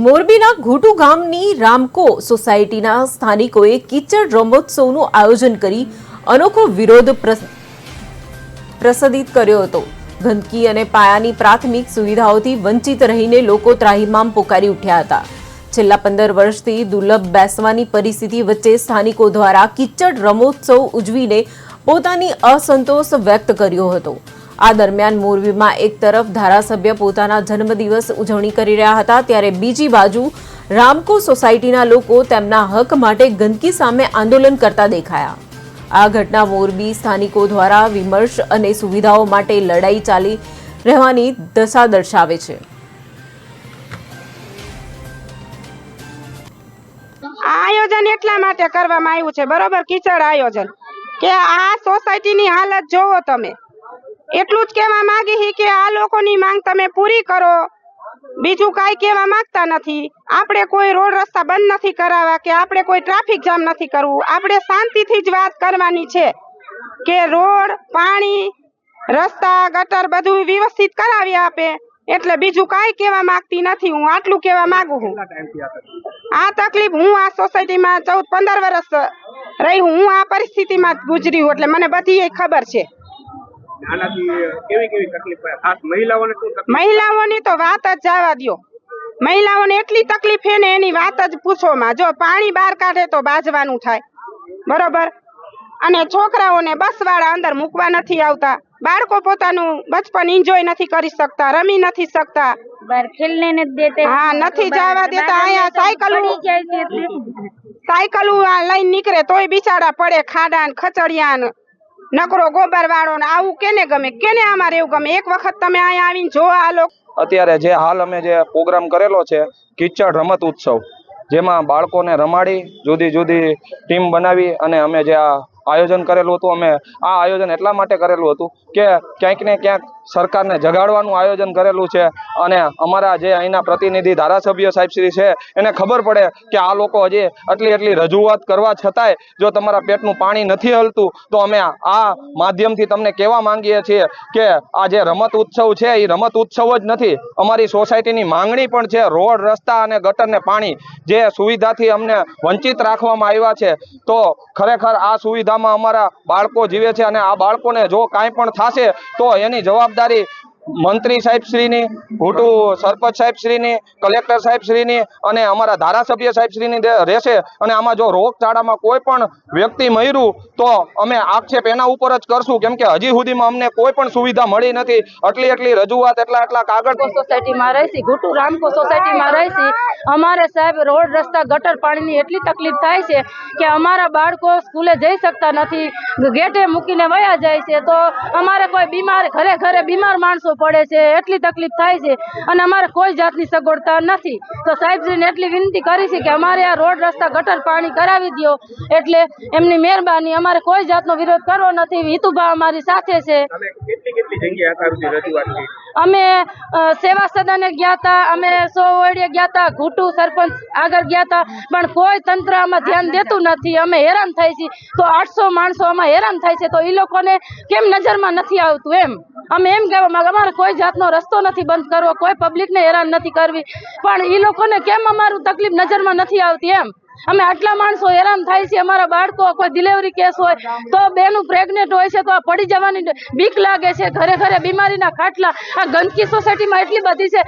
મોરબીના ઘોટુ ગામની રામકો સોસાયટીના સ્થાનિકોએ કિચડ રમોત્સવનું આયોજન કરી અનોખો વિરોધ પ્રદર્શિત કર્યો હતો। ગંદકી અને પાયાની પ્રાથમિક સુવિધાઓથી વંચિત રહીને લોકો ત્રાહિમામ પોકારી ઉઠ્યા હતા। છેલ્લા 15 વર્ષથી દુર્લભ બેસવાની પરિસ્થિતિ વચ્ચે સ્થાનિકો દ્વારા કિચડ રમોત્સવ ઉજવીને પોતાની અસંતોષ વ્યક્ત કર્યો હતો। આ દરમિયાન મોરબીમાં એક તરફ ધારાસભ્ય પોતાના જન્મદિવસ ઉજવણી કરી રહ્યા હતા, ત્યારે બીજી બાજુ રામકો સોસાયટીના લોકો તેમના હક માટે ગંદકી સામે આંદોલન કરતા દેખાયા। આ ઘટના મોરબી સ્થાનિકો દ્વારા વિમર્શ અને સુવિધાઓ માટે લડાઈ ચાલી રહેવાની દશા દર્શાવે છે। આયોજન એટલા માટે કરવામાં આવ્યું છે, બરોબર, કિચડ આયોજન કે આ સોસાયટીની હાલત જોવો તમે। એટલું જ કહેવા માંગી કે આ લોકોની માંગ તમે પૂરી કરો, બીજું કાંઈ કહેવા માંગતા નથી। આપણે કોઈ રોડ રસ્તા બંધ નથી કરાવવા કે આપણે કોઈ ટ્રાફિક જામ નથી કરવું। આપણે શાંતિથી જ વાત કરવાની છે કે રોડ, પાણી, રસ્તા, ગટર બધું વ્યવસ્થિત કરાવી આપે, એટલે બીજું કાંઈ કહેવા માંગતી નથી। હું આટલું કહેવા માંગુ છું। આ તકલીફ હું આ સોસાયટીમાં 14-15 વર્ષ રહી હું આ પરિસ્થિતિમાં ગુજરી હું, એટલે મને બધી ખબર છે। મહિલાઓની તો વાત જ જવા દો। મહિલાઓને એટલી તકલીફ છે ને એની વાત જ પૂછોમાં। જો પાણી બહાર કાઢે તો બાજવાનું થાય, બરોબર, અને છોકરાઓને બસવાળા અંદર મૂકવા નથી આવતા। બાળકો પોતાનું બચપન એન્જોય નથી કરી શકતા, રમી નથી શકતા, बाहर खेलने नहीं देते। હા નથી જવા દેતા। અહીંયા સાયકલું લઈને નીકળે તોય બિચારા પડે, ખાડા ને ખચડિયા નકરો ગોબર વાળો ને આવું કેને ગમે? કેને અમારે એવું ગમે? એક વખત તમે અહીંયા આવીને જો આ લોકો અત્યારે જે હાલ અમે જે પ્રોગ્રામ કરેલો છે કિચડ રમત ઉત્સવ, જેમાં બાળકોને રમાડી જુદી જુદી ટીમ બનાવી અને અમે જે આ આયોજન કરેલું હતું, અમે આ આયોજન એટલા માટે કરેલું હતું કે ક્યાંક ને ક્યાંક સરકારને જગાડવાનું આયોજન કરેલું છે। અને અમારા જે અહીંના પ્રતિનિધિ ધારાસભ્ય સાહેબશ્રી છે એને ખબર પડે કે આ લોકો હજી એટલી રજૂઆત કરવા છતાંય જો તમારા પેટનું પાણી નથી હલતું, તો અમે આ માધ્યમથી તમને કહેવા માંગીએ છીએ કે આ જે રમત ઉત્સવ છે એ રમત ઉત્સવ જ નથી, અમારી સોસાયટીની માંગણી પણ છે રોડ, રસ્તા અને ગટર ને પાણી જે સુવિધાથી અમને વંચિત રાખવામાં આવ્યા છે। તો ખરેખર આ સુવિધામાં અમારા બાળકો જીવે છે અને આ બાળકોને જો કાંઈ પણ થશે તો એની જવાબદારી મંત્રી સાહેબશ્રીની, ઘોટુ સરપંચ સાહેબશ્રીની, કલેક્ટર સાહેબશ્રીની અને અમારા ધારાસભ્ય સાહેબશ્રીની રહેશે। અને આમાં જો રોગચાળામાં કોઈ પણ વ્યક્તિ મર્યું તો અમે આક્ષેપ એના ઉપર જ કરશું, કેમ કે હજી સુધીમાં અમને કોઈ પણ સુવિધા મળી નથી। એટલી રજૂઆત એટલા કાગળ સોસાયટીમાં રહીશી, ઘોટુ રામકો સોસાયટીમાં રહીશી। અમારે સાહેબ રોડ, રસ્તા, ગટર, પાણીની એટલી તકલીફ થાય છે કે અમારા બાળકો સ્કૂલે જઈ શકતા નથી, ગેટે મૂકીને વયા જાય છે। તો અમારે કોઈ બીમાર ઘરે બીમાર માણસો પડે છે, એટલી તકલીફ થાય છે અને અમારે કોઈ જાતની સગવડતા નથી। તો સાહેબશ્રીને એટલી વિનંતી કરી છે કે અમારે આ રોડ, રસ્તા, ગટર, પાણી કરાવી દો, એટલે એમની મહેરબાની। અમારે કોઈ જાતનો વિરોધ કરવો નથી, હિતુભા અમારી સાથે છે। અમે સેવા સદને ગયા હતા, અમે 100 ઓળીએ ગયા હતા, ઘોટુ સરપંચ આગળ ગયા હતા, પણ કોઈ તંત્ર આમાં ધ્યાન દેતું નથી। અમે હેરાન થાય છે, તો 800 માણસો આમાં હેરાન થાય છે, તો એ લોકોને કેમ નજરમાં નથી આવતું એમ અમે એમ કહેવા માંગે। અમારે કોઈ જાતનો રસ્તો નથી બંધ કરવો, કોઈ પબ્લિકને હેરાન નથી કરવી, પણ એ લોકોને કેમ અમારું તકલીફ નજરમાં નથી આવતી એમ અમે આટલા માણસો હેરાન થાય છે। અમારા બાળકો કોઈ ડિલિવરી કેસ હોય તો બેનું પ્રેગ્નેન્ટ હોય છે તો આ પડી જવાની બીક લાગે છે, ઘરે બીમારીના ખાટલા, આ ગંદકી સોસાયટીમાં એટલી બધી છે।